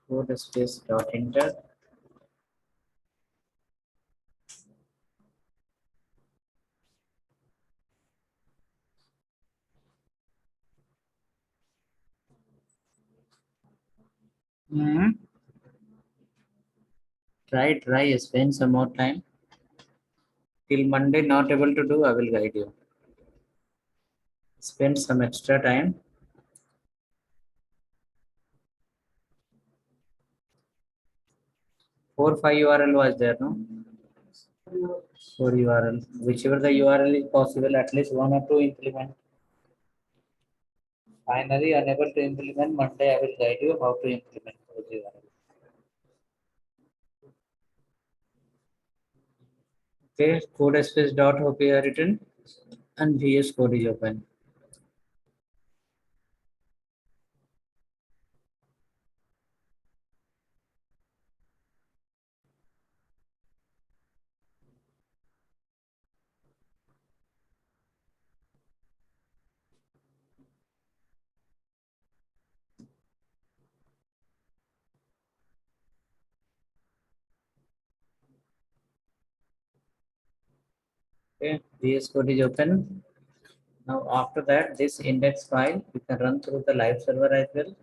code space dot enter. Try, spend some more time. Till Monday, not able to do, I will guide you. Spend some extra time. 4-5 URL was there, no? 4 URL. Whichever the URL is possible, at least one or two implement. Finally, unable to implement, Monday I will guide you how to implement those URL. Okay, code space dot hope you are written and VS Code is open. Okay, VS Code is open. Now after that, this index file you can run through the live server as well.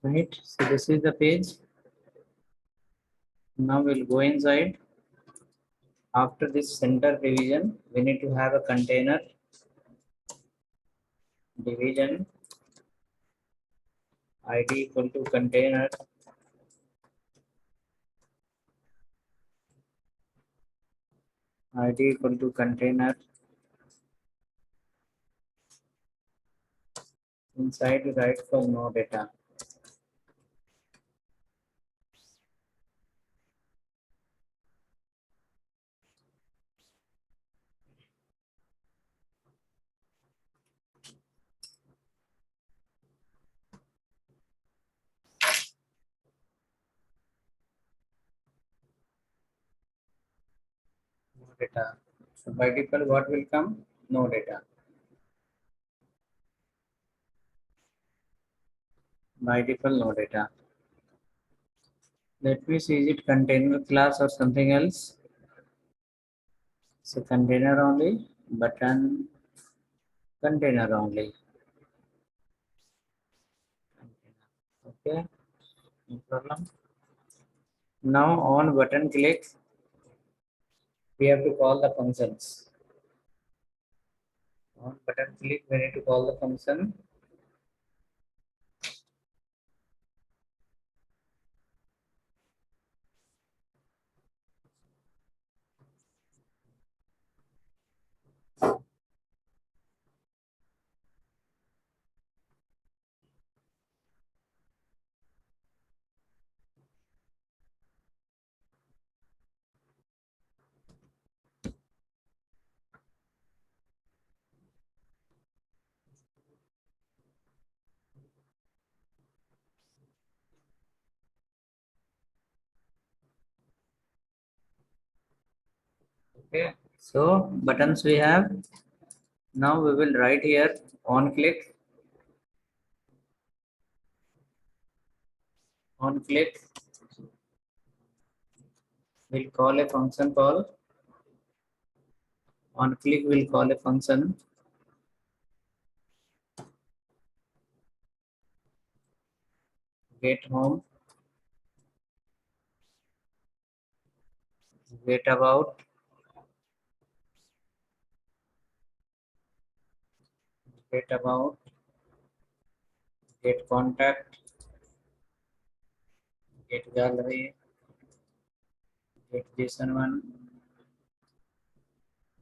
Right, so this is the page. Now we'll go inside. After this center division, we need to have a container division id equal to container id equal to container. Inside you write for no data. No data. So by default, what will come? No data. By default, no data. Let me see, is it container class or something else? So container only, button container only. Okay, no problem. Now on button click, we have to call the functions. On button click, we need to call the function. Okay, so buttons we have. Now we will write here on click. On click, we'll call a function call. On click, we'll call a function. Get home, get about, get about, get contact, get gallery, get JSON1,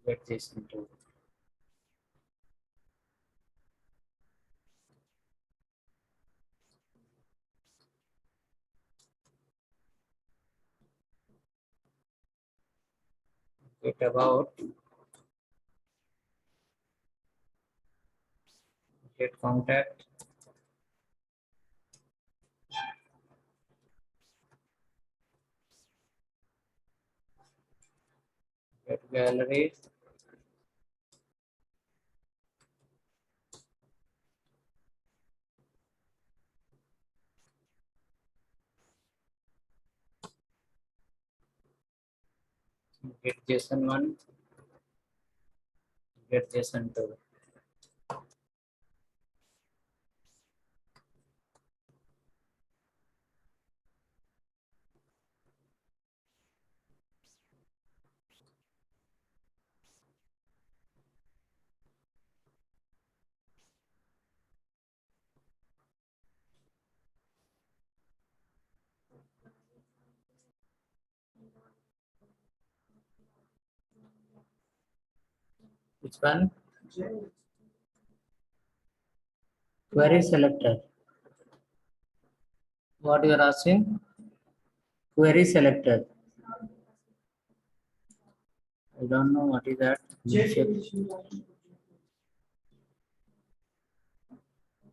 get JSON2. Get about, get contact, get gallery, get JSON 1, get JSON 2. Which one? Query selector. What you are asking? Query selector. I don't know what is that.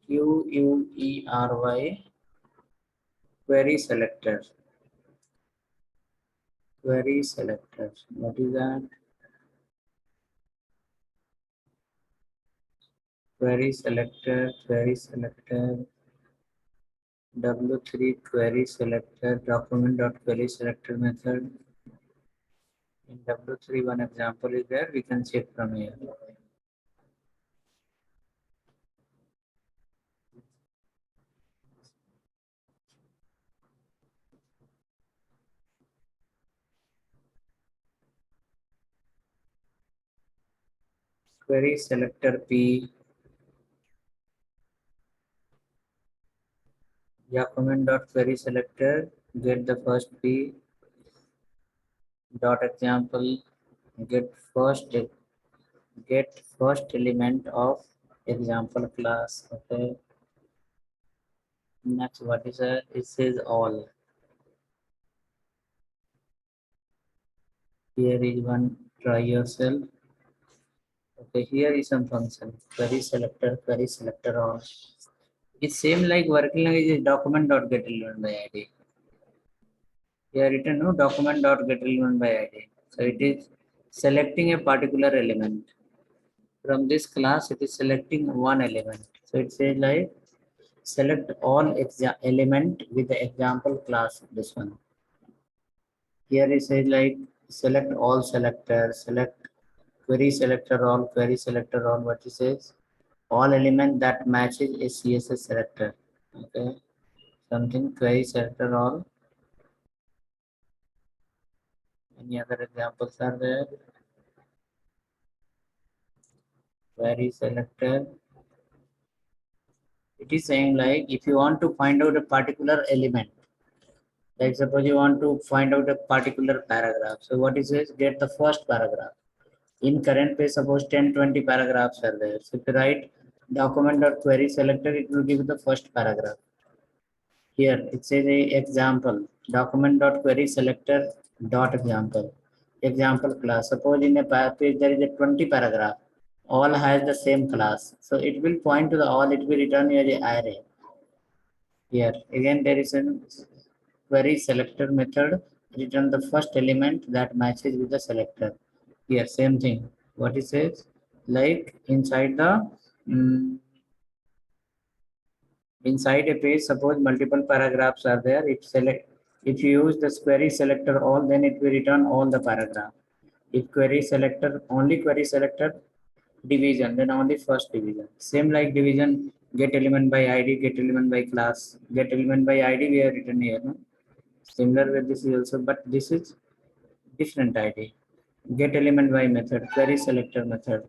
QUERY. Query selector. Query selector. What is that? Query selector. Query selector. W3 query selector. Document dot query selector method. In W3, one example is there. We can check from here. Query selector P. Document dot query selector. Get the first P. Dot example. Get first element of example class. Okay. Next, what is that? It says all. Here is one. Try yourself. Okay. Here is some function. Query selector all. It's same like working language is document dot get element by ID. Here written no document dot get element by ID. So it is selecting a particular element. From this class, it is selecting one element. So it says like select all element with the example class. This one. Here it says like select all selector, select query selector all, query selector all. What it says? All element that matches a CSS selector. Okay. Something query selector all. Any other examples are there? Query selector. It is saying like if you want to find out a particular element, like suppose you want to find out a particular paragraph. So what it says, get the first paragraph. In current page, suppose 10, 20 paragraphs are there. So if you write document.query selector, it will give you the first paragraph. Here it says a example, document.query selector dot example. Example class. Suppose in a page there is a 20 paragraph. All has the same class. So it will point to the all, it will return you as an array. Here again there is a query selector method, return the first element that matches with the selector. Here same thing. What it says, like inside the inside a page, suppose multiple paragraphs are there. If you use the query selector all, then it will return all the paragraph. If query selector only query selector division, then only first division. Same like division, get element by ID, get element by class, get element by ID we have written here. No? Similar with this is also, but this is different ID. Get element by method, query selector method,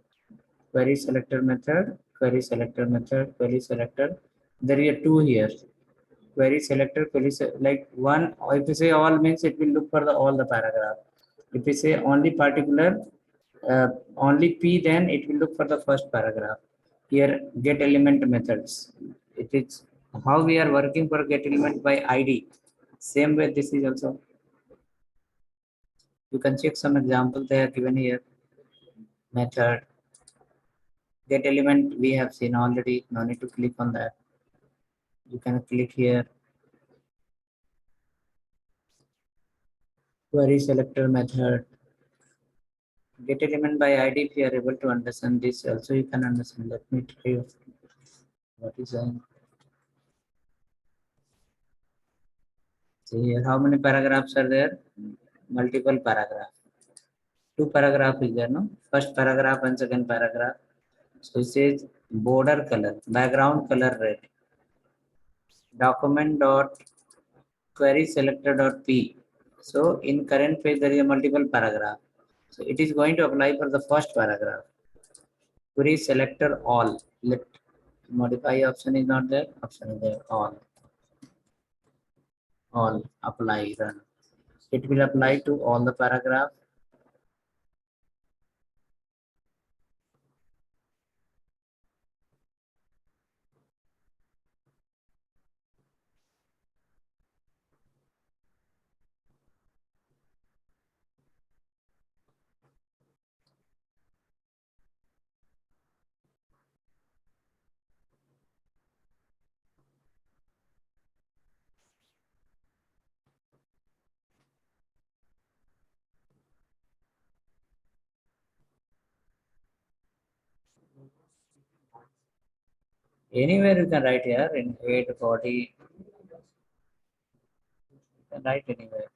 query selector method, query selector method, query selector. There are two here. Query selector, like one. If you say all means it will look for the all the paragraph. If you say only particular, only P, then it will look for the first paragraph. Here get element methods. It is how we are working for get element by ID. Same way this is also. You can check some examples they are given here. Method, get element we have seen already. No need to click on that. You can click here. Query selector method. Get element by ID. If you are able to understand this, also you can understand. Let me tell you what is that. See here, how many paragraphs are there? Multiple paragraphs. Two paragraph is there, no? First paragraph and second paragraph. So it says border color, background color red. Document dot query selector dot p. So in current page there is a multiple paragraph. So it is going to apply for the first paragraph. Query selector all. Let modify option is not there. Option is there. All apply run. It will apply to all the paragraph. Anywhere you can write here in 8, 40. You can write anywhere.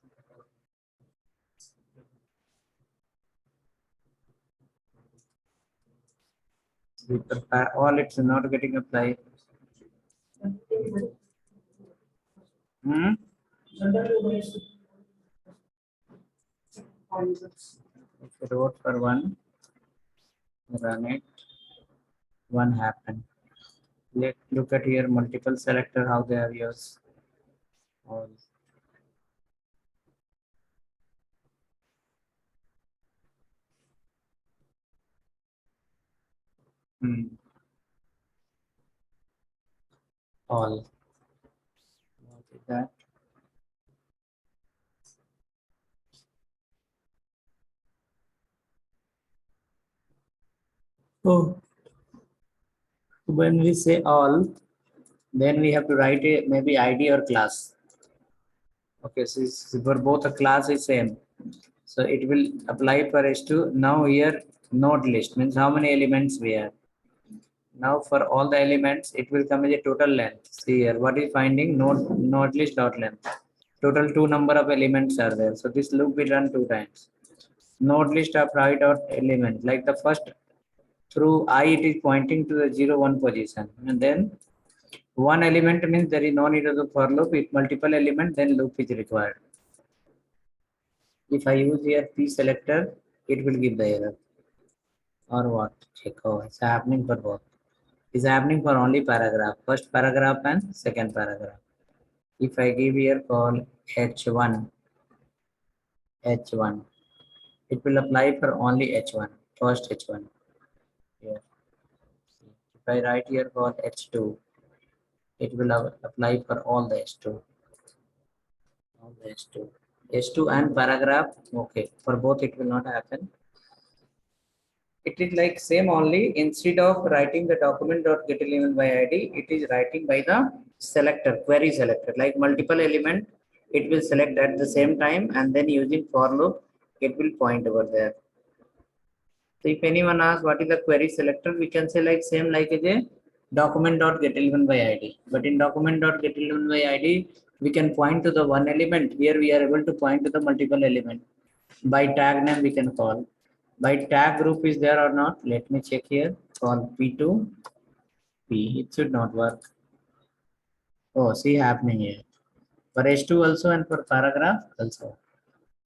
All it's not getting applied. Hmm? If you wrote for one, run it, one happen. Let look at here multiple selector how they are used. All. Hmm. All. What is that? Oh, when we say all, then we have to write a maybe ID or class. Okay, so for both a class is same. So it will apply for S2. Now here node list means how many elements we have. Now for all the elements, it will come as a total length. See here, what is finding? Node list dot length. Total two number of elements are there. So this loop will run two times. Node list of I dot element. Like the first through I, it is pointing to the 0, 1 position. And then one element means there is no need of the for loop. If multiple element, then loop is required. If I use here P selector, it will give the error. Or what? Check. Oh, it's happening for both. It's happening for only paragraph. First paragraph and second paragraph. If I give here call H1, H1, it will apply for only H1, first H1. Here. If I write here call H2, it will apply for all the H2. All the H2. H2 and paragraph, okay. For both it will not happen. It is like same only. Instead of writing the document dot get element by id, it is writing by the selector, query selector, like multiple element it will select at the same time, and then using for loop it will point over there. So if anyone asks what is the query selector, we can say like same like as a document dot get element by id, but in document dot get element by id we can point to the one element. Here we are able to point to the multiple element. By tag name we can call. By tag group is there or not? Let me check here. Call P2 P. It should not work. Oh, see happening here. For H2 also and for paragraph also.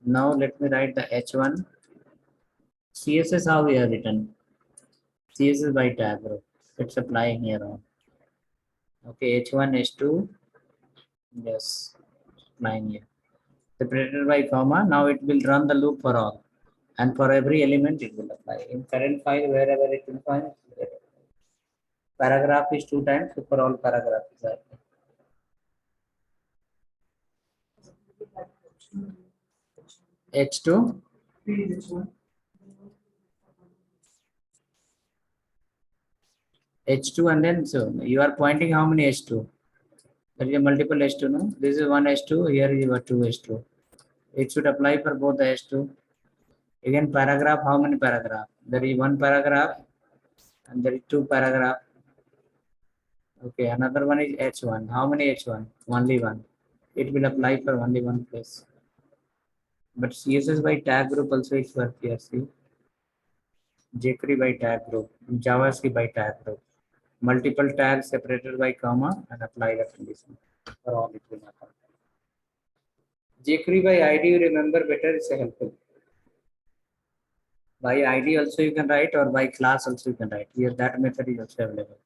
Now let me write the H1. CSS how we have written. CSS by tag group. It's applying here on. Okay, H1, H2. Yes, applying here. Separated by comma. Now it will run the loop for all. And for every element it will apply. In current file, wherever it will find, paragraph is two times, so for all paragraph is there. H2 H2 and then so you are pointing how many H2? There is a multiple H2, no? This is one H2, here you are two H2. It should apply for both the H2. Again, paragraph, how many paragraph? There is one paragraph and there is two paragraph. Okay, another one is H1. How many H1? Only one. It will apply for only one place. But CSS by tag group also is work here. See, jQuery by tag group, JavaScript by tag group. Multiple tags separated by comma and apply the condition. For all it will happen. jQuery by ID, you remember better, it's helpful. By ID also you can write or by class also you can write. Here that method is also available.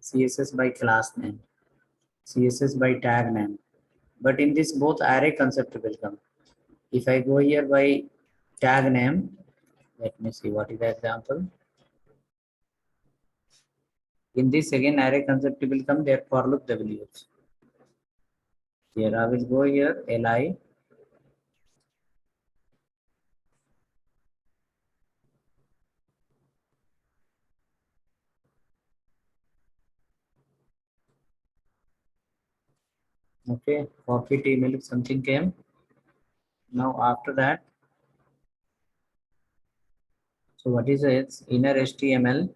CSS by class name, CSS by tag name. But in this both array concept will come. If I go here by tag name, let me see what is the example. In this again array concept will come there for loop W's. Here I will go here li. Okay, copy email if something came. Now after that, so what is it? Inner HTML.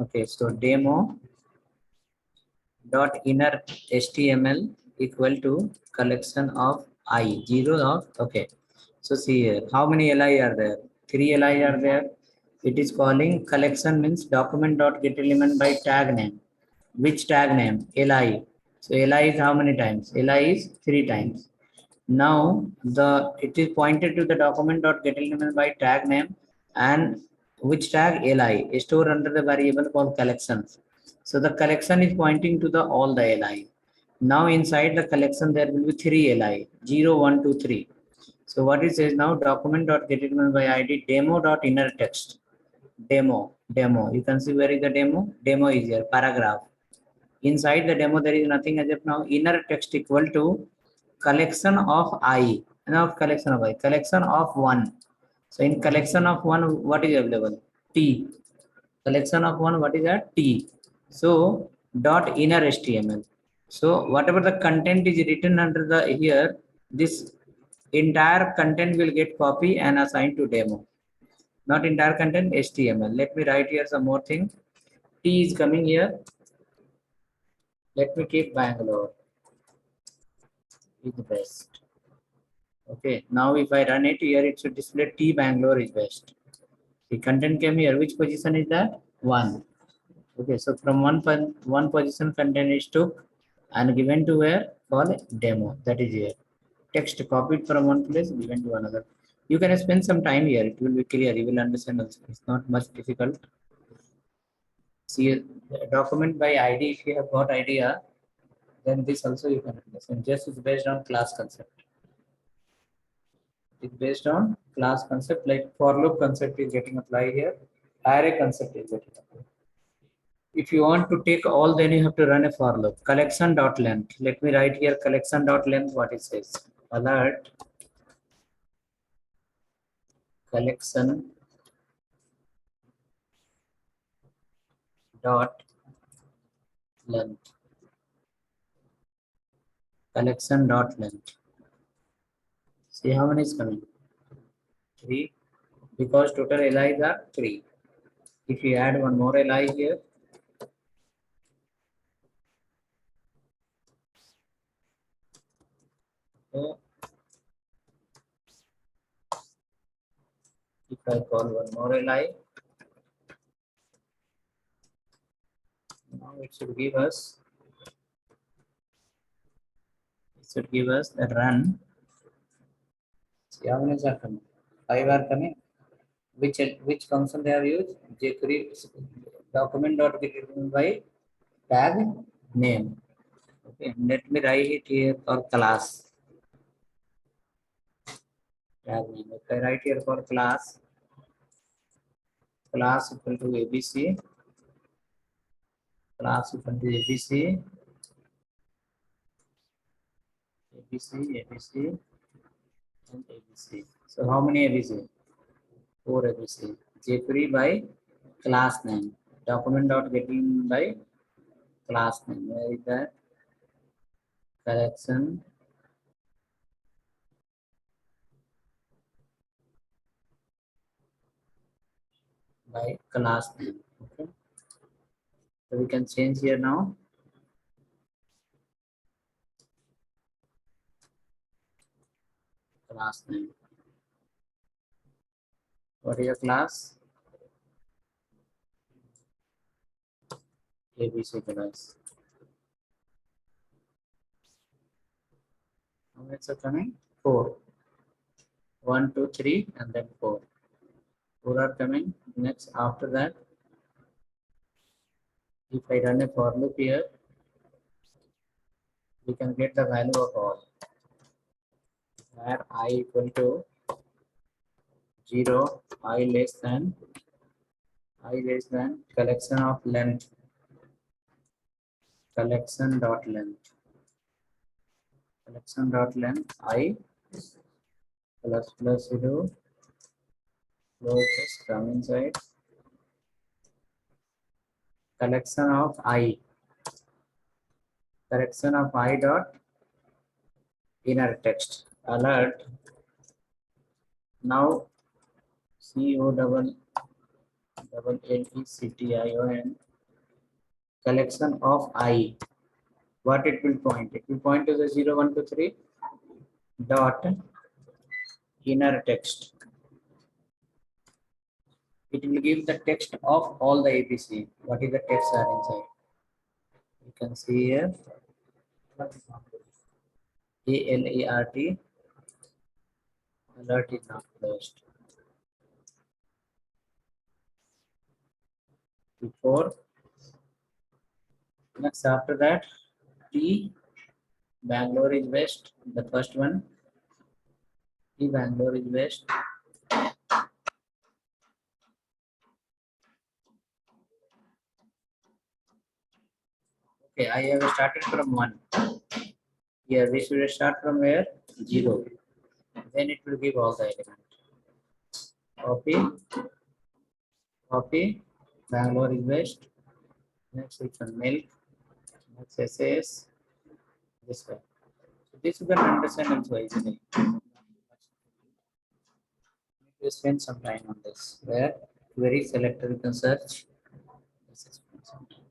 Okay, so demo dot inner HTML equal to collection of I, zero of, okay. So see here, how many li are there? 3 li are there. It is calling collection means document dot get element by tag name. Which tag name? Li. So li is how many times? Li is 3 times. Now it is pointed to the document dot get element by tag name and which tag? Li stored under the variable called collections. So the collection is pointing to the all the li. Now inside the collection there will be 3 li 0 1 2 3. So what it says now, document dot get element by id demo dot inner text. Demo, you can see where is the demo is here, paragraph. Inside the demo there is nothing as of now. Inner text equal to collection of I, not collection of I, collection of one. So in collection of one, what is available? T. Collection of one, what is that? T. So dot inner HTML. So whatever the content is written under the here, this entire content will get copy and assigned to demo. Not entire content, HTML. Let me write here some more thing. T is coming here. Let me keep Bangalore is best. Okay, now if I run it here, it should display T Bangalore is best. The content came here. Which position is that? 1. Okay, so from one position content is took and given to where? Call demo. That is here. Text copied from one place, given to another. You can spend some time here. It will be clear. You will understand also. It's not much difficult. See, document by ID. If you have got idea, then this also you can understand. Just is based on class concept. It's based on class concept, like for loop concept is getting applied here. Array concept is getting applied. If you want to take all, then you have to run a for loop. Collection dot length. Let me write here collection dot length. What it says? Alert collection dot length. Collection dot length. See how many is coming? 3. Because total li's are 3. If you add one more li here, so if I call one more li, now it should give us the run. See how many are coming? 5 are coming. Which function they have used? jQuery document dot get by tag name. Okay, let me write it here for class. Tag name. If I write here for class equal to ABC, class equal to ABC, ABC, ABC, and ABC. So how many ABC? 4 ABC. jQuery by class name. Document dot getting by class name. Where is that? Collection by class name. Okay. So we can change here now. Class name. What is your class? ABC class. How many are coming? 4. 1, 2, 3, and then 4. 4 are coming. Next, after that, if I run a for loop here, we can get the value of all. Where I equal to 0, I less than collection of length, collection dot length I plus 0, close this, come inside, collection of I dot inner text, alert, now COLLECTION, collection of I, what it will point? It will point to the 0, 1, 2, 3 dot inner text. It will give the text of all the ABC. What is the text are inside? You can see here ALERT, alert is not closed. Before, next after that, T Bangalore is west, the first one. T Bangalore is west. Okay, I have started from 1. Here we should start from where? 0. Then it will give all the elements. Copy, Bangalore is west. Next it's a milk. Next SAS. This way. So this you can understand also easily. You spend some time on this. Where query selector you can search. This is some time.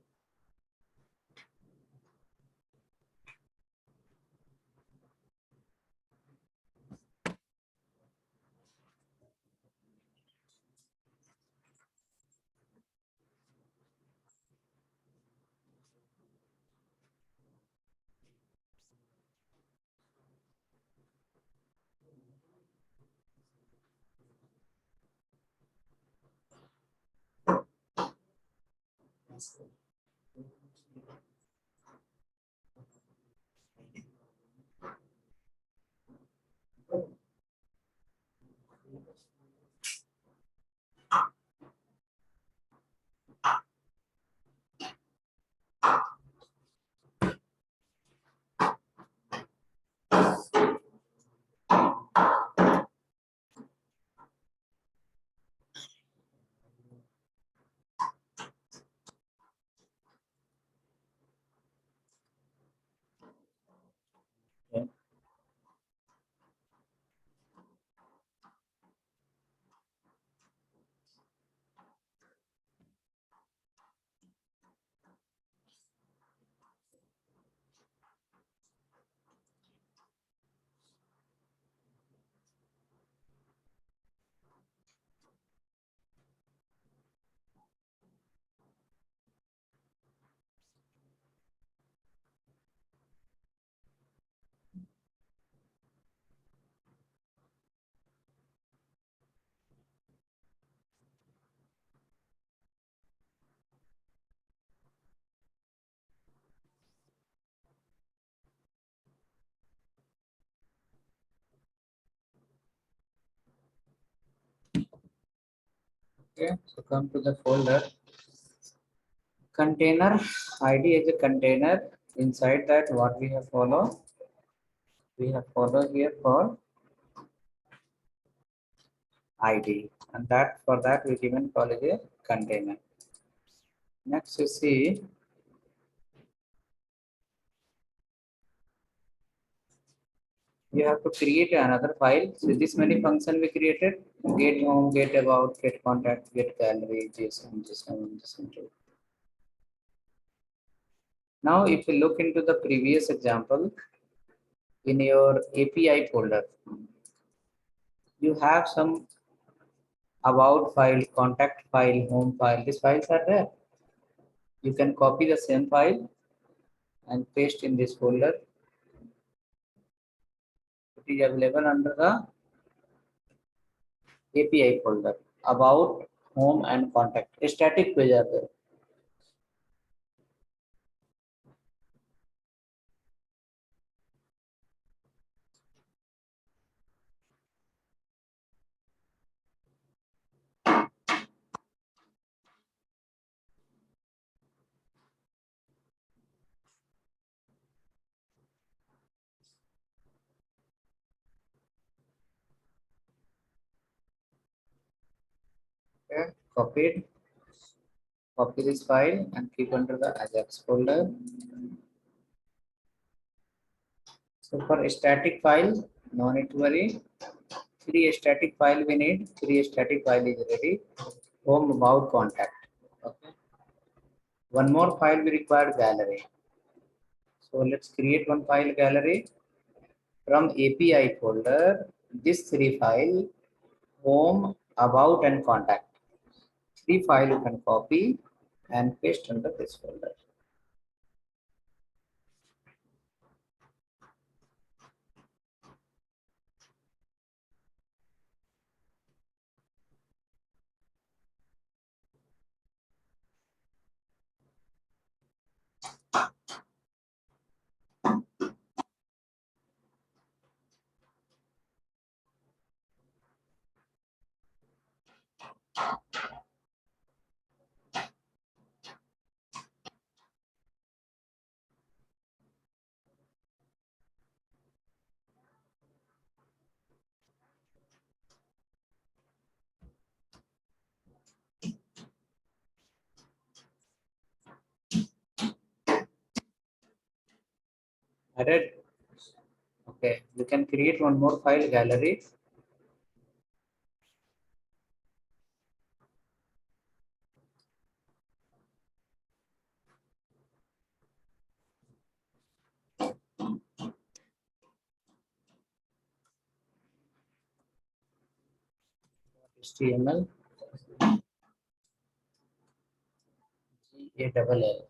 Okay. Okay, so come to the folder. Container ID is a container. Inside that, what we have follow? we have followed here for ID, and that for that we given call it a container. Next you see you have to create another file. So this many function we created: get home, get about, get contact, get gallery, JSON, JSON, JSON. Now, if you look into the previous example, in your API folder, you have some about file, contact file, home file. These files are there. You can copy the same file and paste in this folder. It is available under the API folder. About, home, and contact. A static page are there. Okay. Copied. Copy this file and keep under the Ajax folder. So for a static file, no need to worry. Three static file we need. Three static file is ready. Home, about, contact. Okay. One more file we require gallery. So let's create one file gallery from API folder. This three file: home, about, and contact. Three file you can copy and paste under this folder. Added. Okay, you can create one more file gallery. HTML GALL.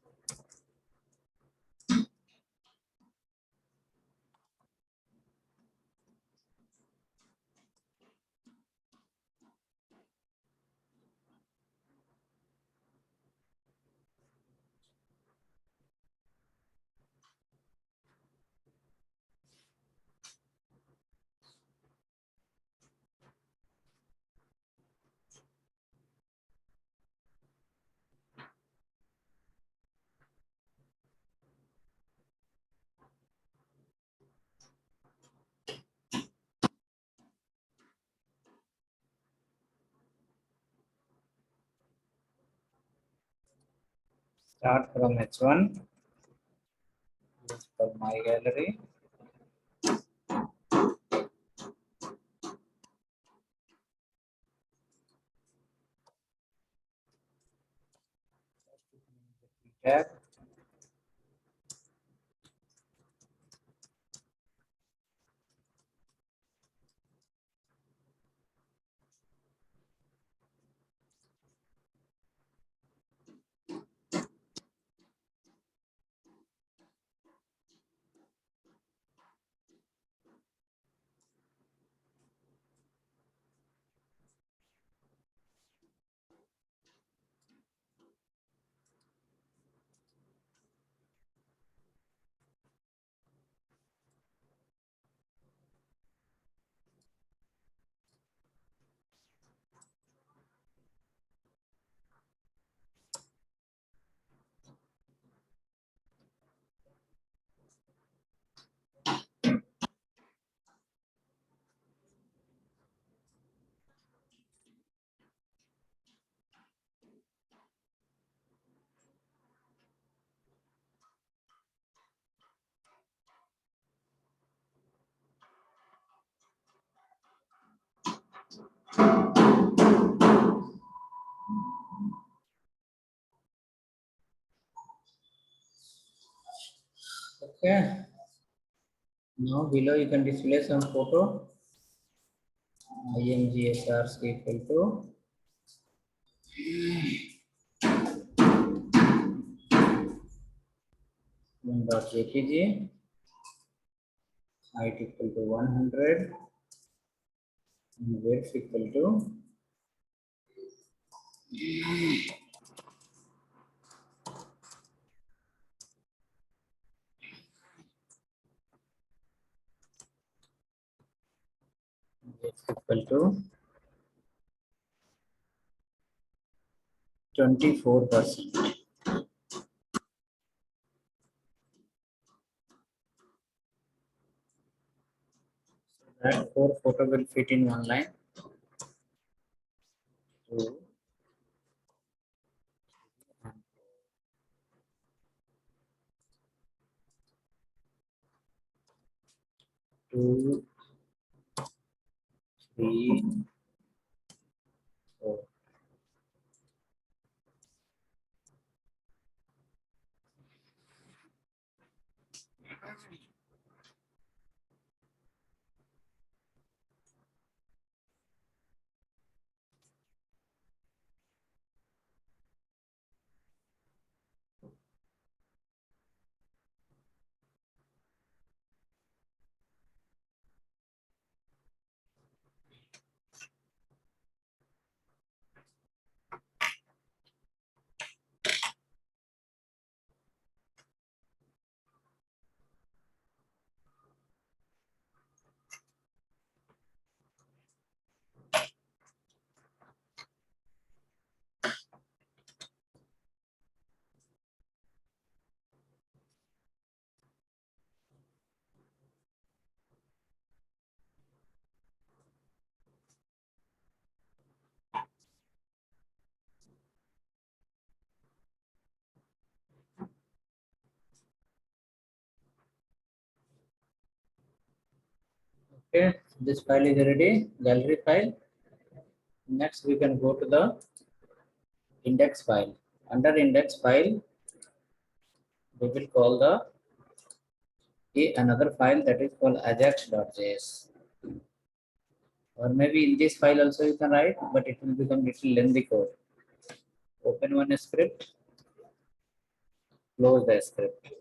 Start from H1. For my gallery. Tab. Okay. Now below you can display some photo. IMGSR equal to 1.jpg, height equal to 100, and width equal to width equal to 24%. That 4 photo will fit in one line. 2, 2, 3, 4. Okay, this file is ready, gallery file. Next, we can go to the index file. Under index file, we will call the another file that is called ajax.js. Or maybe in this file also you can write, but it will become little lengthy code. Open one script, close the script.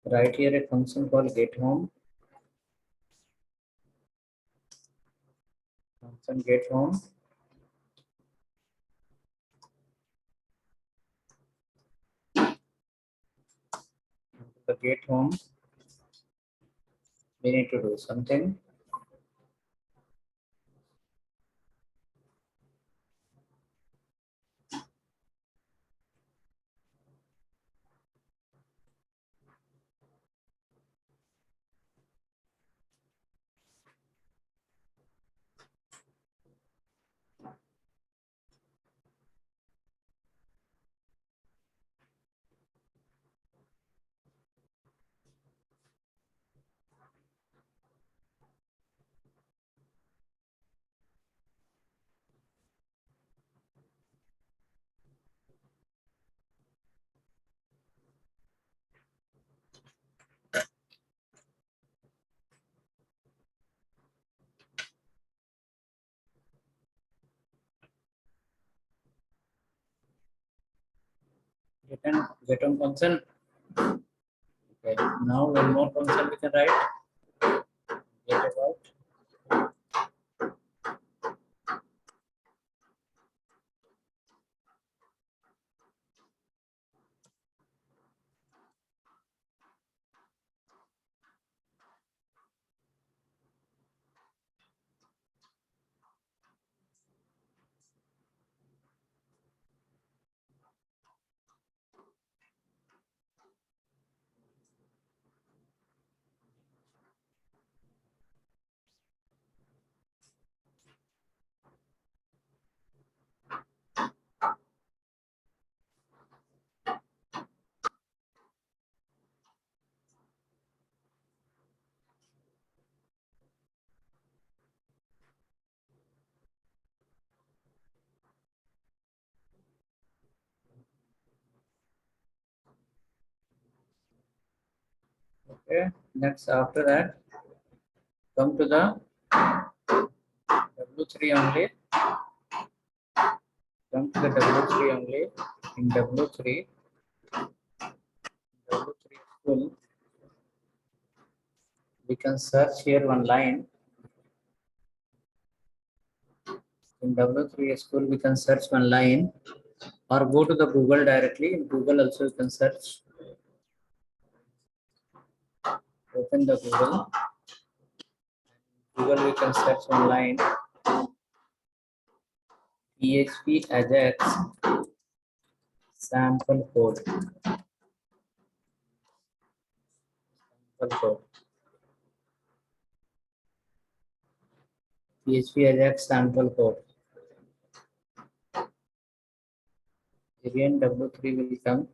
Write here a function called getHome. Function getHome. The getHome, we need to do something. GetHome function. Okay. Now one more function we can write. Get about. Okay, next after that, come to the W3 only. Come to the W3 only. In W3 school, we can search here one line. In W3 school, we can search one line or go to the Google directly. In Google also you can search. Open the Google. Google we can search one line. PHP Ajax sample code. Sample code. PHP Ajax sample code. Again W3 will come.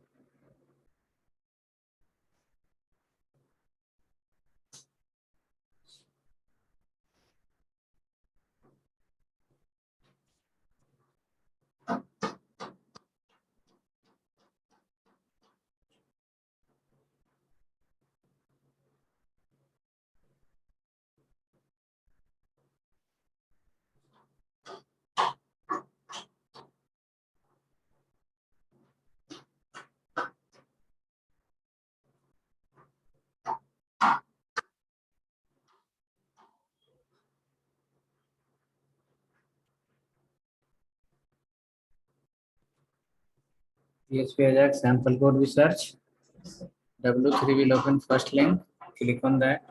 PHP Ajax sample code we search. W3 will open first link. Click on that.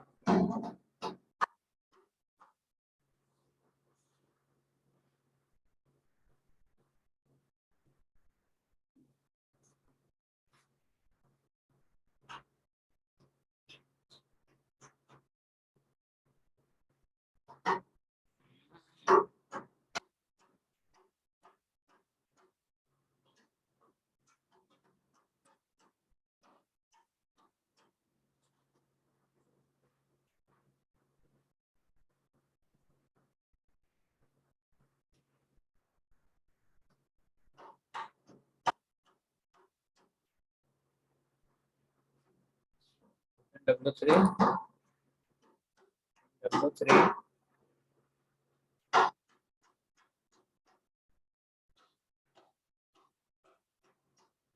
W3. W3.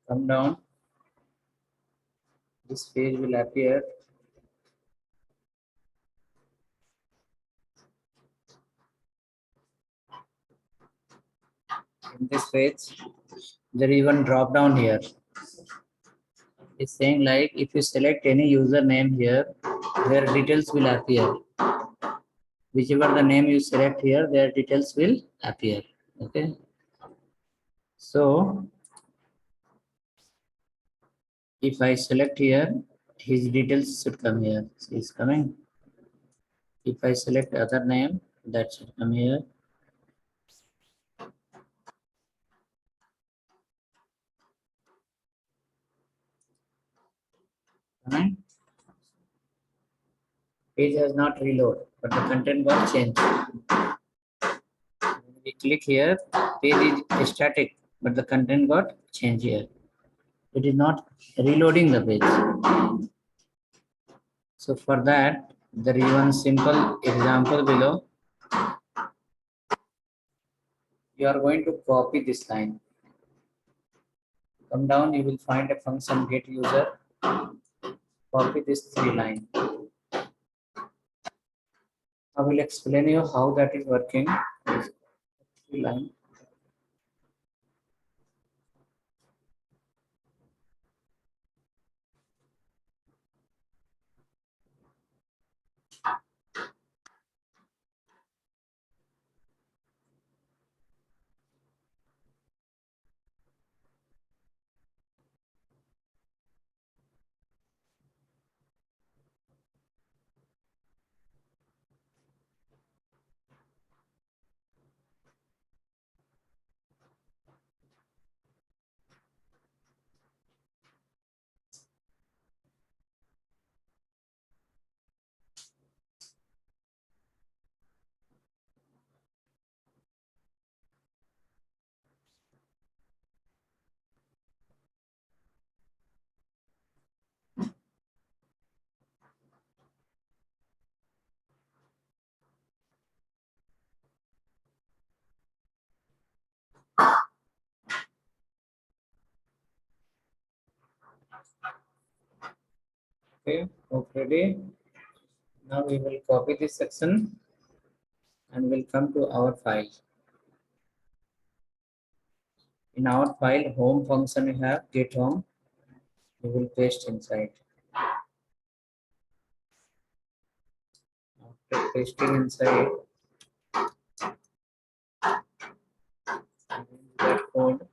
Come down. This page will appear. In this page, there is one drop down here. It's saying like if you select any username here, their details will appear. Whichever the name you select here, their details will appear. Okay. So if I select here, his details should come here. It's coming. If I select other name, that should come here. Coming. Page has not reload, but the content got changed. When we click here, page is static, but the content got changed here. It is not reloading the page. So for that, there is one simple example below. You are going to copy this line. Come down, you will find a function get user. Copy this 3 line. I will explain you how that is working. 3 line. Okay, ready. Now we will copy this section and we'll come to our file. In our file, home function we have get home. We will paste inside. After pasting inside that code,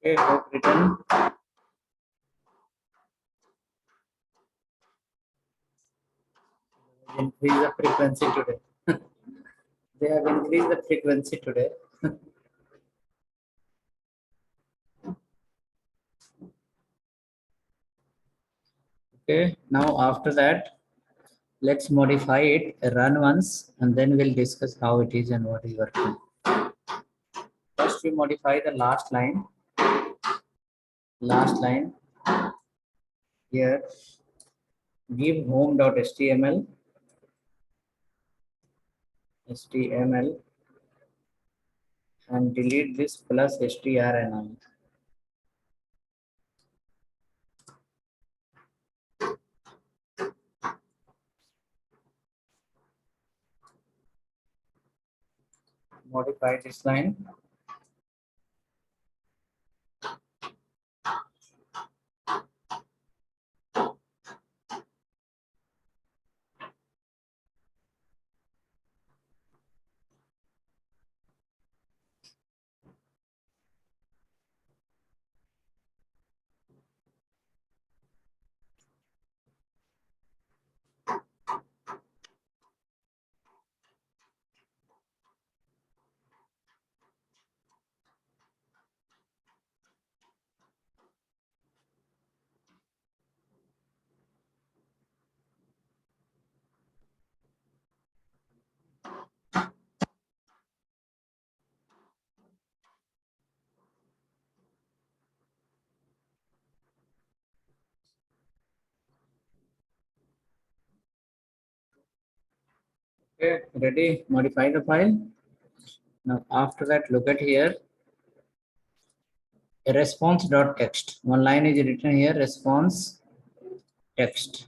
okay, hope written. Increase the frequency today. They have increased the frequency today. Okay, now after that, let's modify it, run once, and then we'll discuss how it is and what is working. First, we modify the last line. Last line here, give home.html, and delete this plus strnl. Modify this line. Okay, ready? Modify the file. Now after that, look at here, response.text. One line is written here, response text.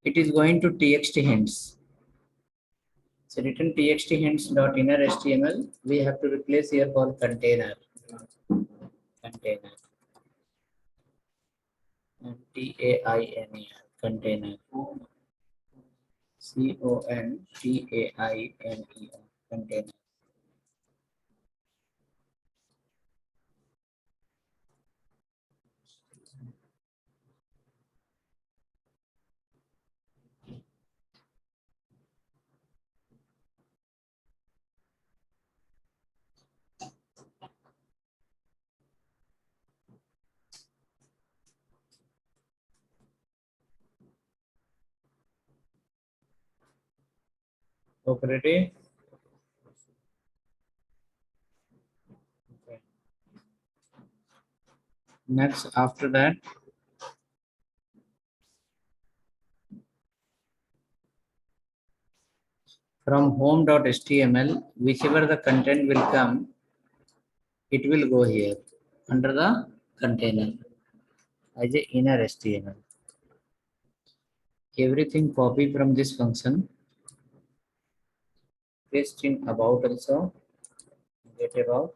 It is going to txt hints. So written txt hints dot inner html. We have to replace here for container. Container. T-A-I-N-E-R. Container. C-O-N-T-A-I-N-E-R. Container. Okay, ready? Okay. Next, after that, from home.html, whichever the content will come, it will go here under the container as a inner HTML. Everything copy from this function, paste in about also, get about.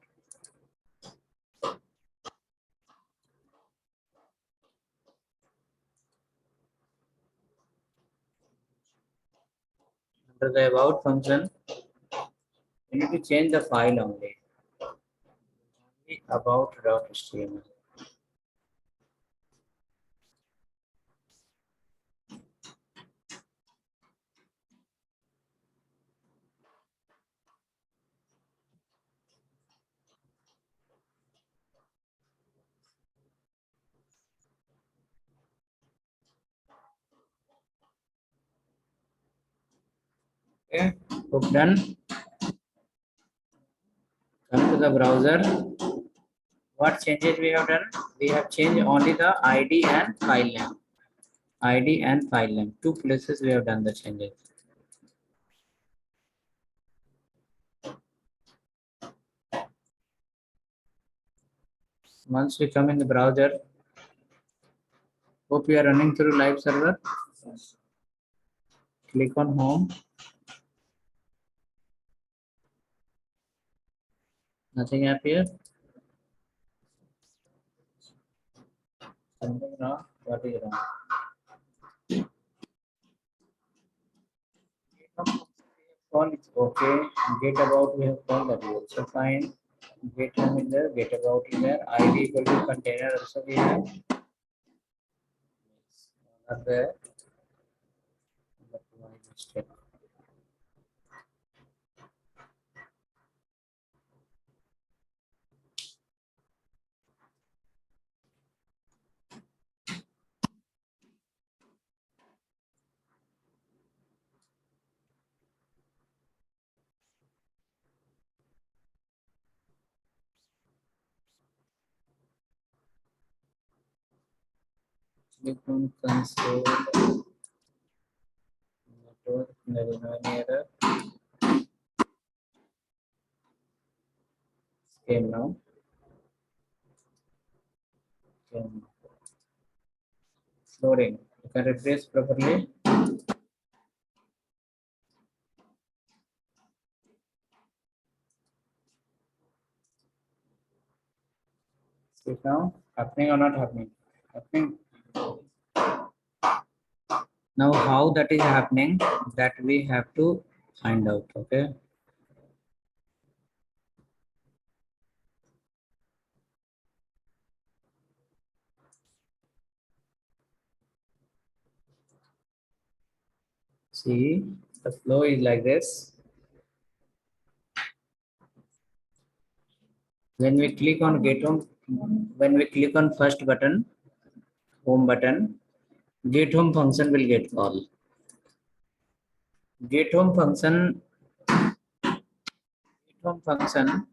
Under the about function, you need to change the file only. About.html. Okay, hook done. Come to the browser. What changes we have done? We have changed only the ID and file name. ID and file name. Two places we have done the changes. Once we come in the browser, hope we are running through live server. Click on home. Nothing appears. Something wrong. What is wrong? Call it's okay. Get about we have called that is also fine. Get home in there. Get about in there. ID equal to container also we have. Not there. But why mistake? Click on console. Network. There is no any error. Came now. Came. Loading. You can refresh properly. See now happening or not happening? Happening. Now how that is happening, that we have to find out. Okay. See, the flow is like this. When we click on get home, when we click on first button, home button, get home function will get called. Get home function, get home function.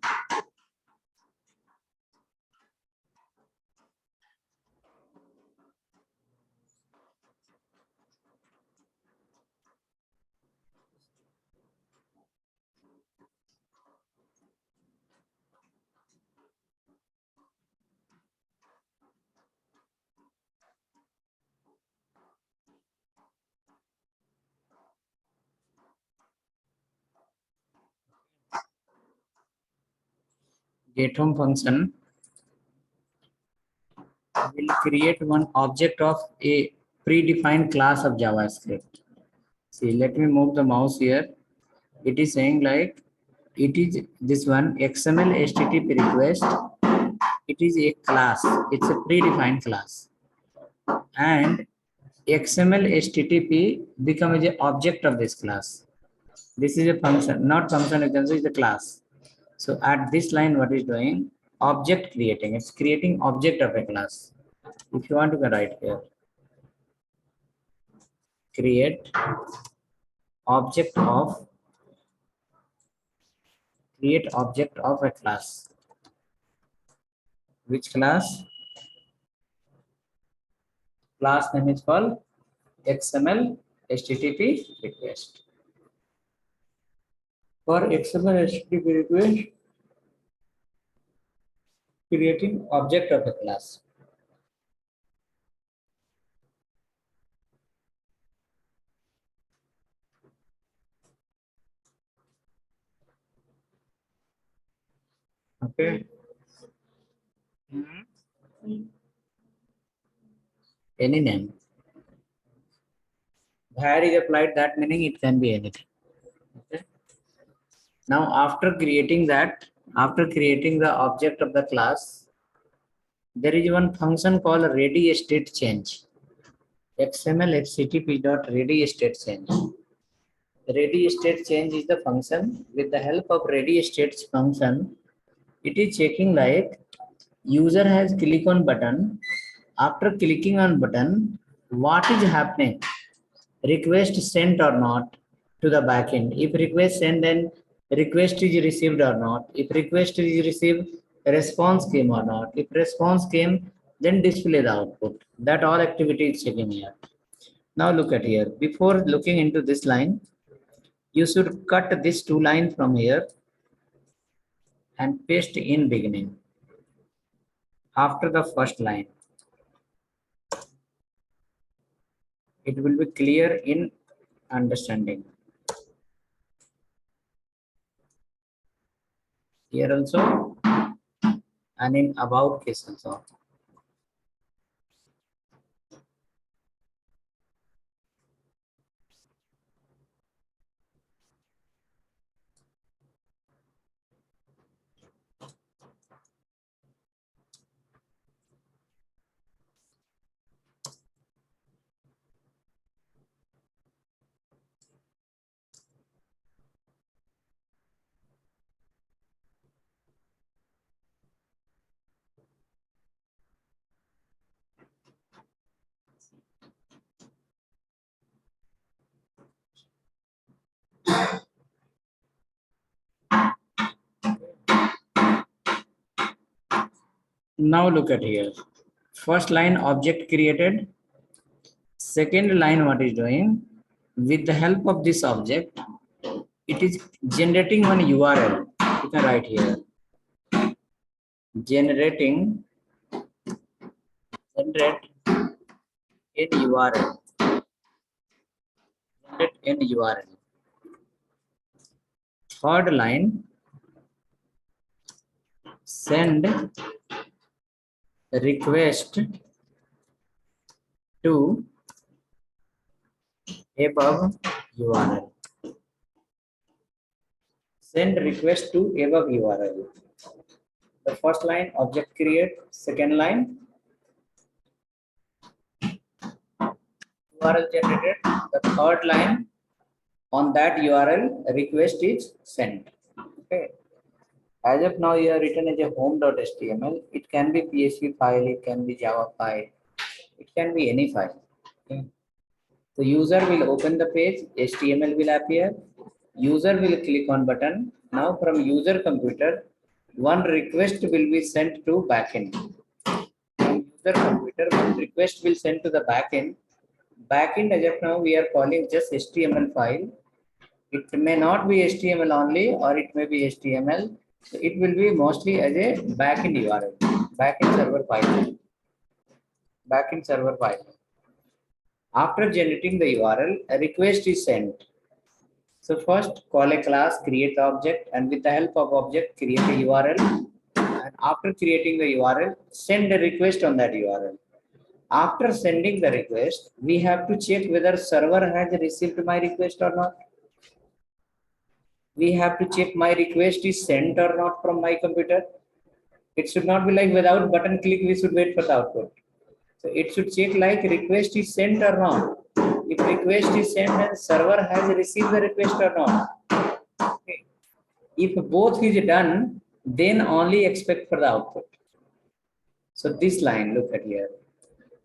Get home function will create one object of a predefined class of JavaScript. See, let me move the mouse here. It is saying like it is this one XML HTTP request. It is a class. It's a predefined class, and XML HTTP becomes an object of this class. This is a function, not function. You can say it's a class. So at this line, what is doing? Object creating. It's creating object of a class. If you want to write here, create object of create object of a class. Which class? Class name is called XML HTTP request. For XML HTTP request, creating object of a class. Okay. Any name. Where is applied that meaning it can be anything. Okay. Now after creating that, after creating the object of the class, there is one function called ready state change. XML HTTP dot ready state change. Ready state change is the function. With the help of ready state function, it is checking like user has click on button. After clicking on button, what is happening? Request sent or not? to the backend. If request send, then request is received or not. If request is received, response came or not. If response came, then display the output. That all activity is checking here. Now look at here. Before looking into this line, you should cut this two line from here and paste in beginning after the first line. It will be clear in understanding. Here also and in about case also. Now look at here. First line object created. Second line what is doing? With the help of this object, it is generating one URL. You can write here. Generating generate in URL. Generate in URL. Third line, send request to above URL. Send request to above URL. The first line object create, second line URL generated, the third line on that URL request is sent. Okay. As of now, you have written as a home.html. It can be PHP file, it can be Java file, it can be any file. Okay. The user will open the page, HTML will appear, user will click on button. Now from user computer, one request will be sent to backend. From user computer, one request will send to the backend. Backend as of now we are calling just HTML file. It may not be HTML only, or it may be HTML. So it will be mostly as a backend URL, backend server file. Backend server file. After generating the URL, a request is sent. So first call a class, create the object, and with the help of object, create a URL. And after creating the URL, send a request on that URL. After sending the request, we have to check whether server has received my request or not. We have to check my request is sent or not from my computer. It should not be like without button click, we should wait for the output. So it should check like request is sent or not. If request is sent, then server has received the request or not. Okay. If both is done, then only expect for the output. So this line, look at here.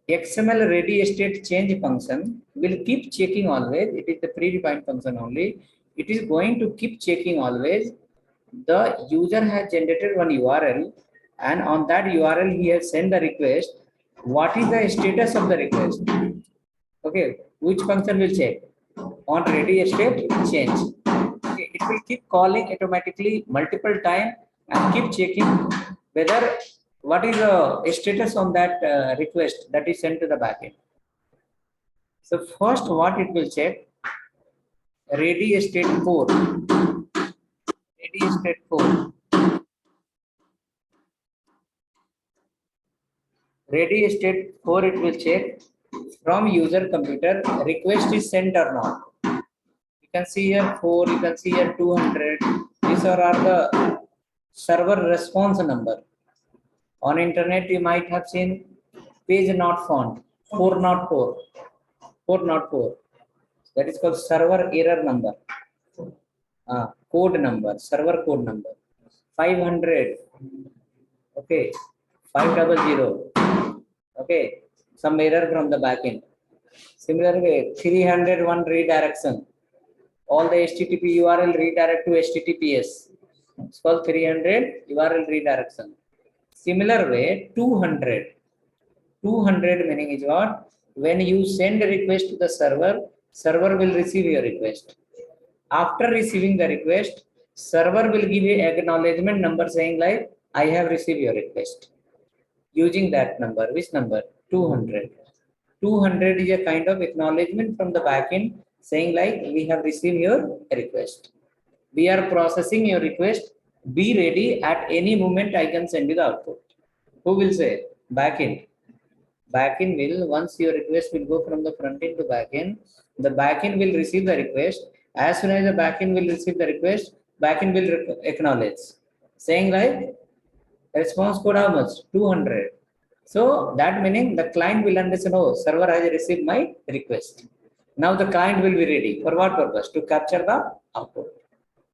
XML ready state change function will keep checking always. It is the predefined function only. It is going to keep checking always. The user has generated one URL, and on that URL he has sent the request. What is the status of the request? Okay, which function will check? On ready state change. Okay, it will keep calling automatically multiple times and keep checking whether what is the status on that request that is sent to the backend. So first what it will check? Ready state 4. Ready state 4. Ready state 4 it will check from user computer request is sent or not. You can see here 4, you can see here 200. These are the server response number. On internet you might have seen page not found 404. 404. That is called server error number. Code number, server code number. 500. Okay. 500. Okay. Some error from the backend. Similarly, 301 redirection. all the HTTP URL redirect to HTTPS. It's called 300 URL redirection. Similar way, 200. 200 meaning is what? When you send a request to the server, server will receive your request. After receiving the request, server will give you acknowledgement number saying like, I have received your request. Using that number, which number? 200. 200 is a kind of acknowledgement from the backend saying like, we have received your request. We are processing your request. Be ready at any moment. I can send you the output. Who will say? Backend. Backend will, once your request will go from the front end to backend, the backend will receive the request. As soon as the backend will receive the request, backend will acknowledge, saying like, response code how much? 200. So that meaning the client will understand, oh, server has received my request. Now the client will be ready. For what purpose? To capture the output.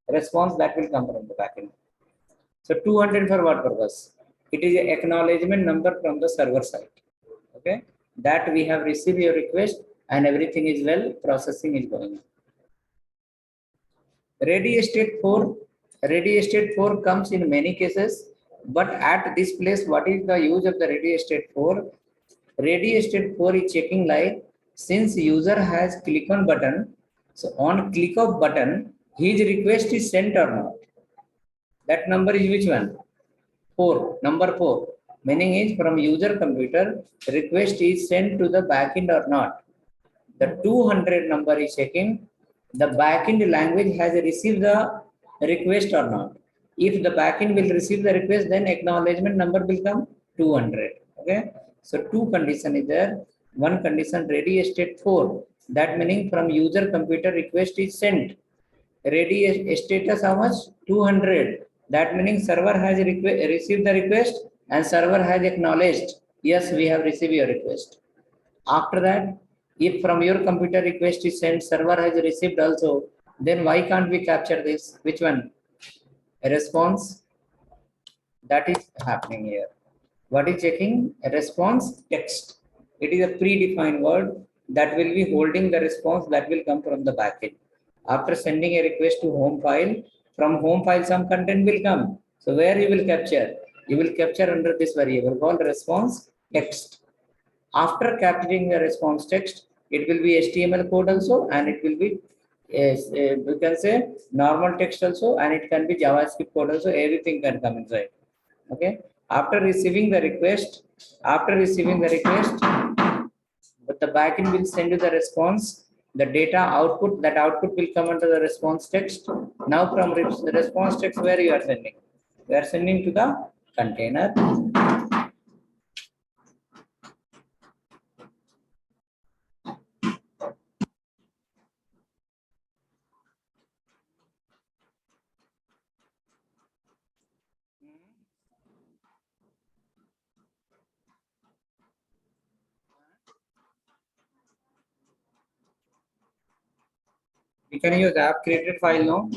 Response that will come from the backend. So 200 for what purpose? It is an acknowledgement number from the server side. Okay. That we have received your request and everything is well, processing is going on. Ready state 4. Ready state 4 comes in many cases, but at this place, what is the use of the ready state 4? Ready state 4 is checking like, since user has click on button, so on click of button, his request is sent or not. That number is which one? 4. Number 4. Meaning is from user computer, request is sent to the backend or not. The 200 number is checking the backend language has received the request or not. If the backend will receive the request, then acknowledgement number will come 200. Okay. So two condition is there. One condition ready state 4. That meaning from user computer request is sent. Ready status how much? 200. That meaning server has received the request and server has acknowledged, yes, we have received your request. After that, if from your computer request is sent, server has received also, then why can't we capture this? Which one? A response. That is happening here. What is checking? A response text. It is a predefined word that will be holding the response that will come from the backend. After sending a request to home file, from home file some content will come. So where you will capture? You will capture under this variable called response text. After capturing the response text, it will be HTML code also, and it will be you can say normal text also, and it can be JavaScript code also. Everything can come inside. Okay. After receiving the request, but the backend will send you the response. The data output, that output will come under the response text. Now from the response text, where you are sending? We are sending to the container. We can use app created file now.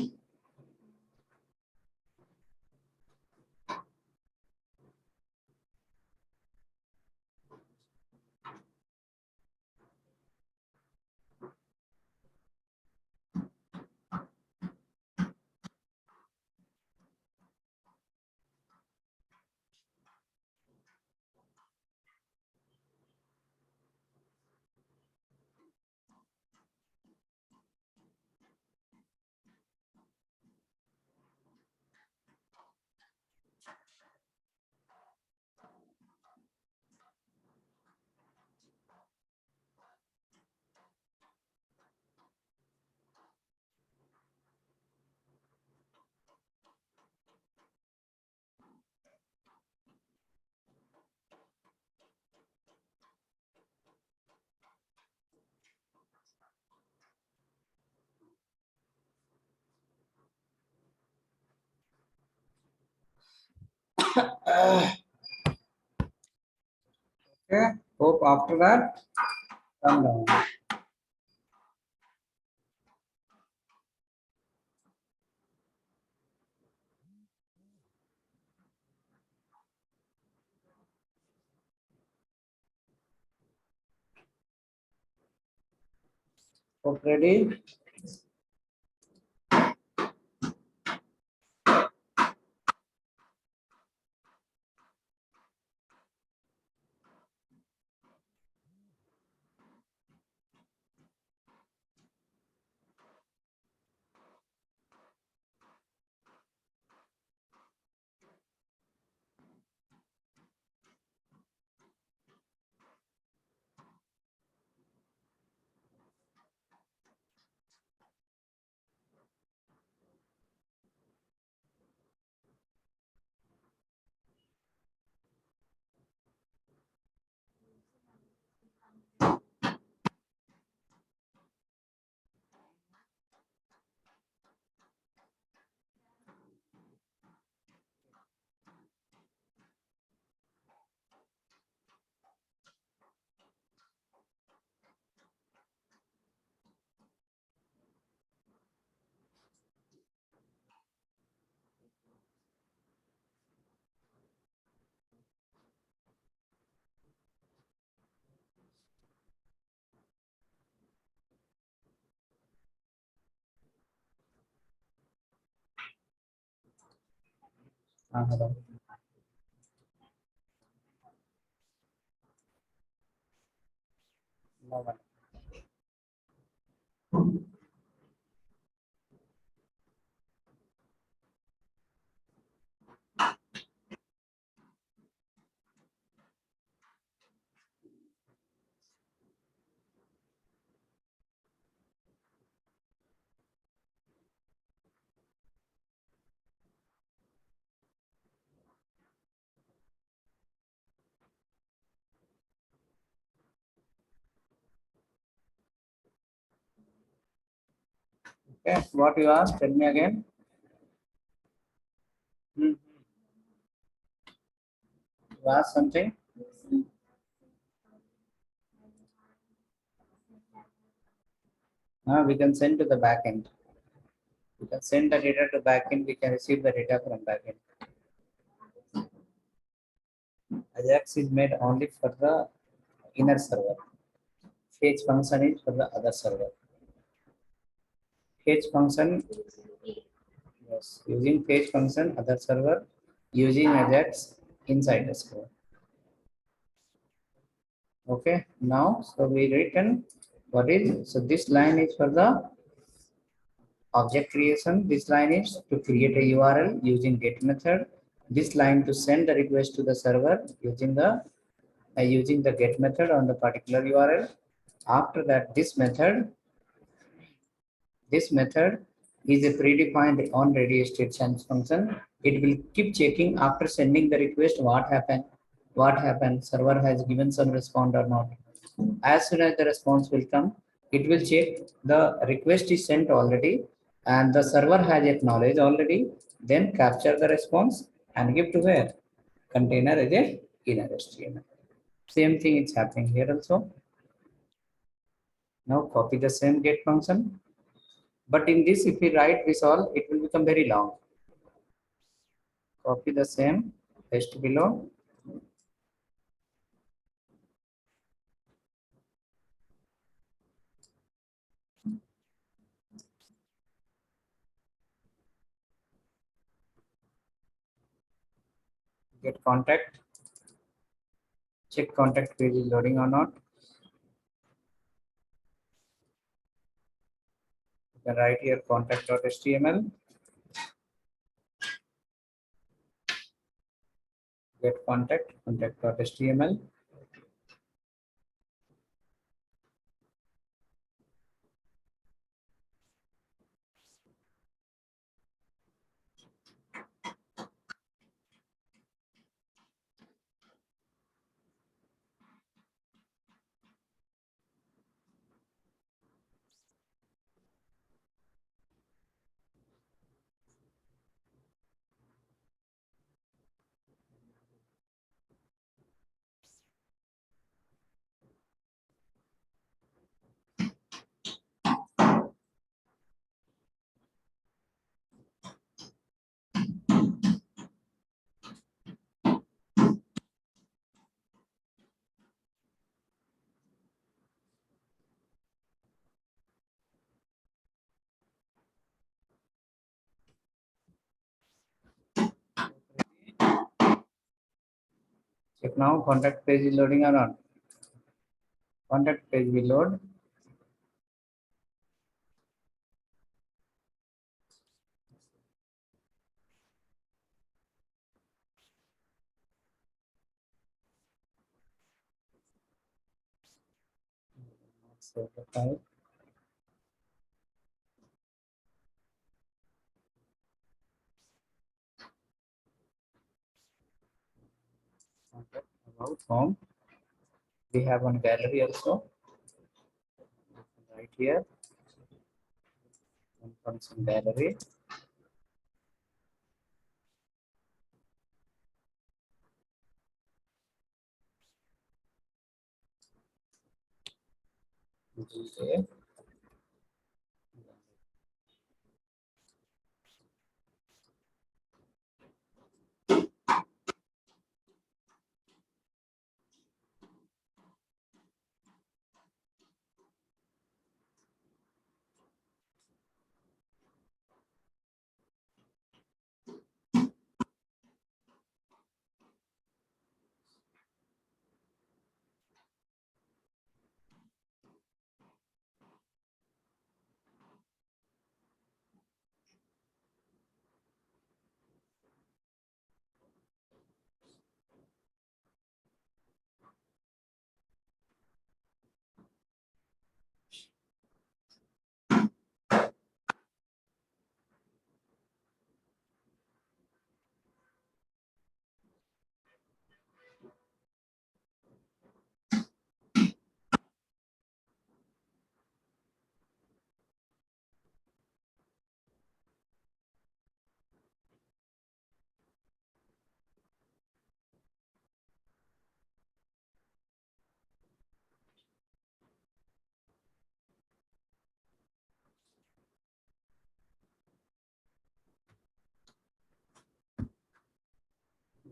Okay. Hope after that, come down. Hope ready. Hello. No one. Okay, what you asked, tell me again. Hmm. You asked something? We can send to the backend. We can send the data to backend. We can receive the data from backend. Ajax is made only for the inner server. Fetch function is for the other server. Fetch function, yes, using fetch function, other server, using Ajax inside the server. Okay, now, so we written what is, so this line is for the object creation. This line is to create a URL using get method. This line to send the request to the server using the get method on the particular URL. After that, this method is a predefined on ready state change function. It will keep checking after sending the request what happened, server has given some response or not. As soon as the response will come, it will check the request is sent already and the server has acknowledged already, then capture the response and give to where? Container as a inner HTML. Same thing is happening here also. Now copy the same get function. But in this, if we write this all, it will become very long. Copy the same, paste below. Get contact. Check contact page is loading or not. You can write here contact.html. Get contact.html. Check now contact page is loading or not. Contact page will load. Save the file. Contact about home. We have one gallery also. Right here. One function gallery. Which is there.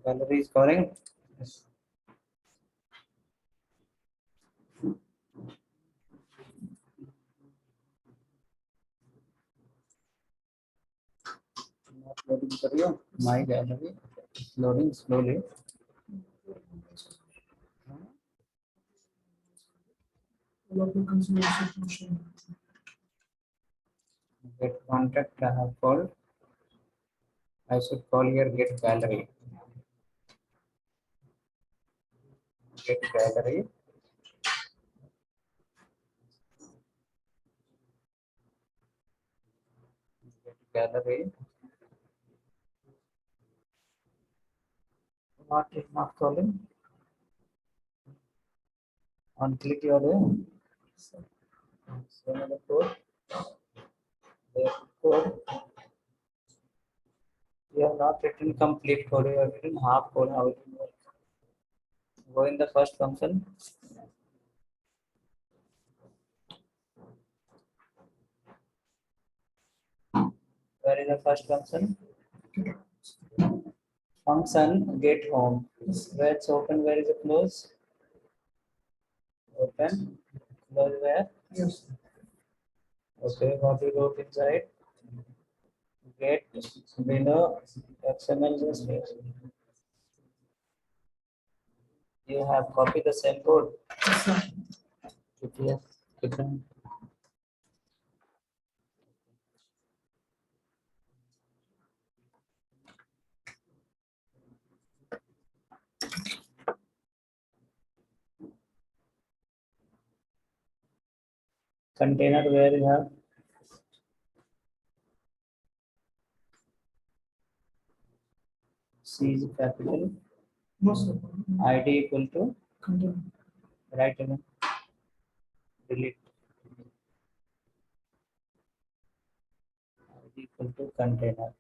Gallery is calling. Yes. Not loading for you. My gallery. It's loading slowly. Get contact I have called. I should call here get gallery. Get gallery. Get gallery. What is not calling? On click your send the code. The code. You have not written complete code. You have written half code. How it will work? Go in the first function. Where is the first function? Function get home. Where it's open, where is it close? Open. Close where? Yes. Okay, what you wrote inside? Get below XML just you have copied the same code. Yes. Container where you have C is capital. ID equal to container. Right again. Delete. ID equal to container.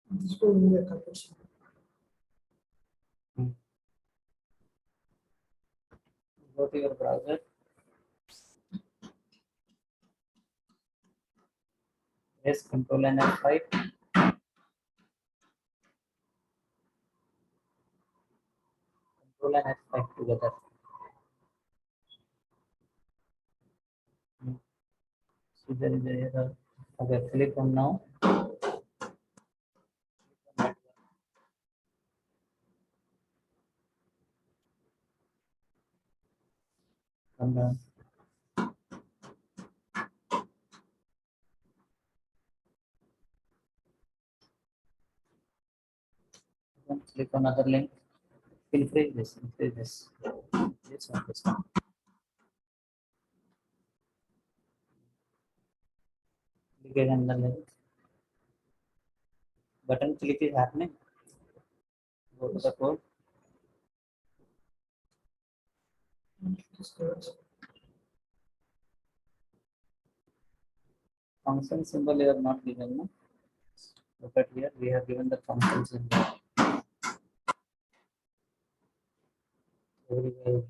This will be a conversion. Go to your browser. Yes, control and F5. Control and F5 together. So there is a error. Okay, click on now. And click on other link. Increase this. Increase this. This one. This one. Click on the link. Button click is happening. Go to the code. Function symbol you have not given. No? Look at here. We have given the function symbol. Everywhere.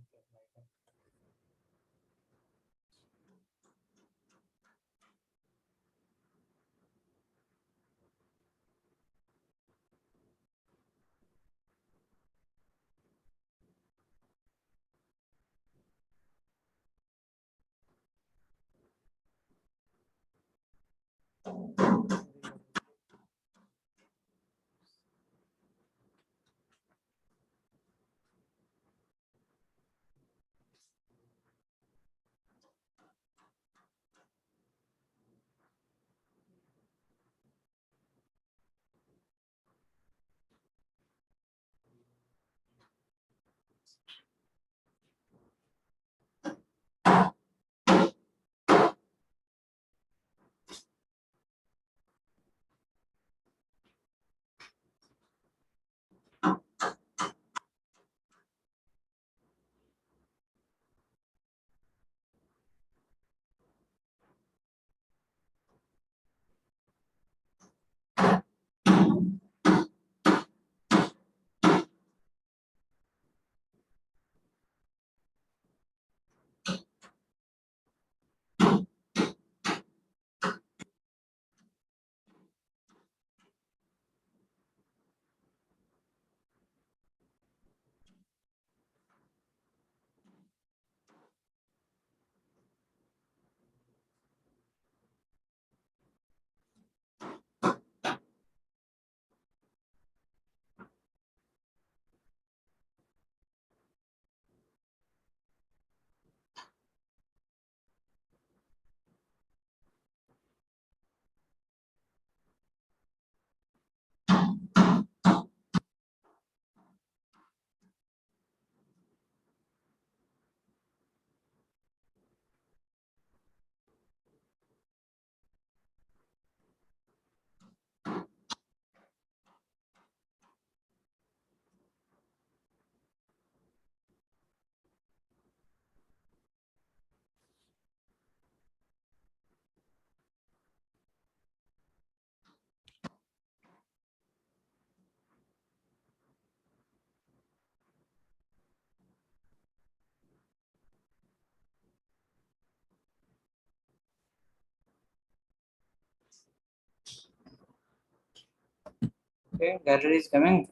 Okay, gallery is coming.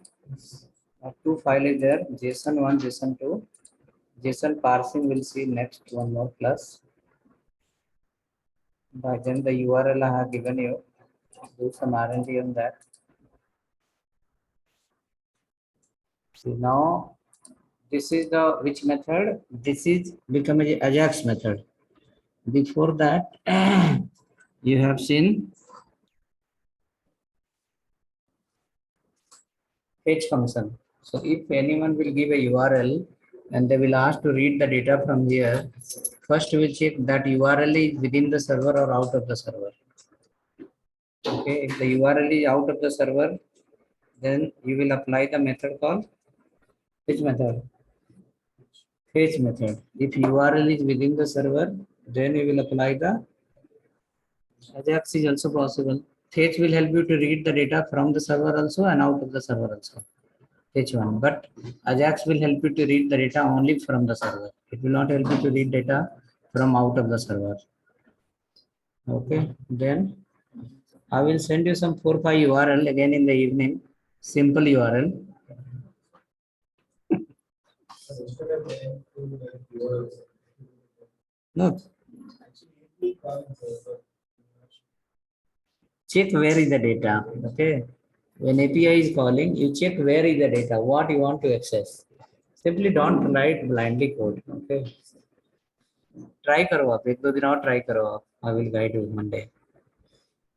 Two file is there, JSON1, JSON2. JSON parsing will see next one more class. By then the URL I have given you. Do some R&D on that. See now, this is the which method? This is become a Ajax method. Before that, you have seen fetch function. So if anyone will give a URL and they will ask to read the data from here, first we will check that URL is within the server or out of the server. Okay, if the URL is out of the server, then you will apply the method called which method? Fetch method. If URL is within the server, then you will apply the Ajax is also possible. Fetch will help you to read the data from the server also and out of the server also. Fetch one, but Ajax will help you to read the data only from the server. It will not help you to read data from out of the server. Okay, then I will send you some 4-5 URL again in the evening. Simple URL. No, check where is the data. Okay, when API is calling, you check where is the data, what you want to access. Simply don't write blindly code. Okay, try karo aap, ek do din aur try karo aap. I will guide you Monday.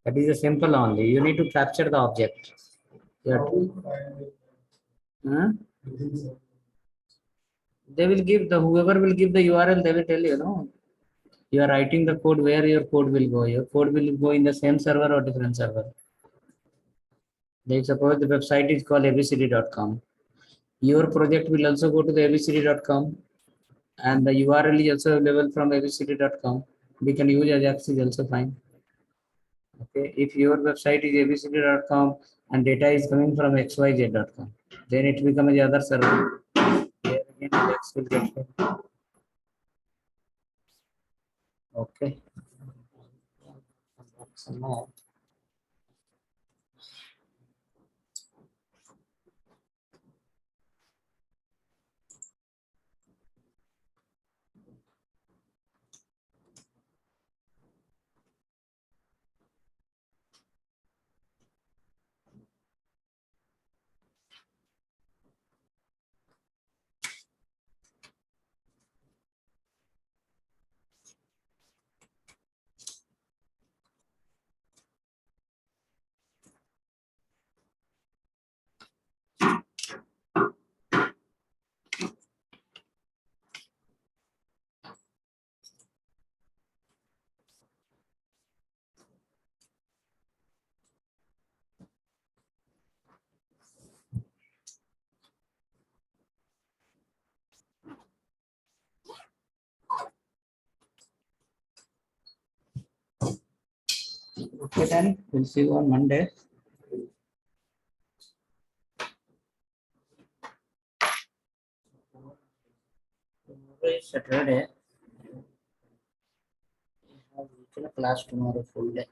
That is a simple only. You need to capture the object. Huh? They will give the whoever will give the URL, they will tell you, no, you are writing the code where your code will go. Your code will go in the same server or different server. Like suppose the website is called abcd.com. Your project will also go to the abcd.com and the URL is also available from abcd.com. We can use Ajax is also fine. Okay, if your website is abcd.com and data is coming from xyz.com, then it becomes the other server. There again, Ajax will get it. Okay. Some more. Okay, then we'll see you on Monday. Tomorrow is Saturday. I have weekend class tomorrow full day.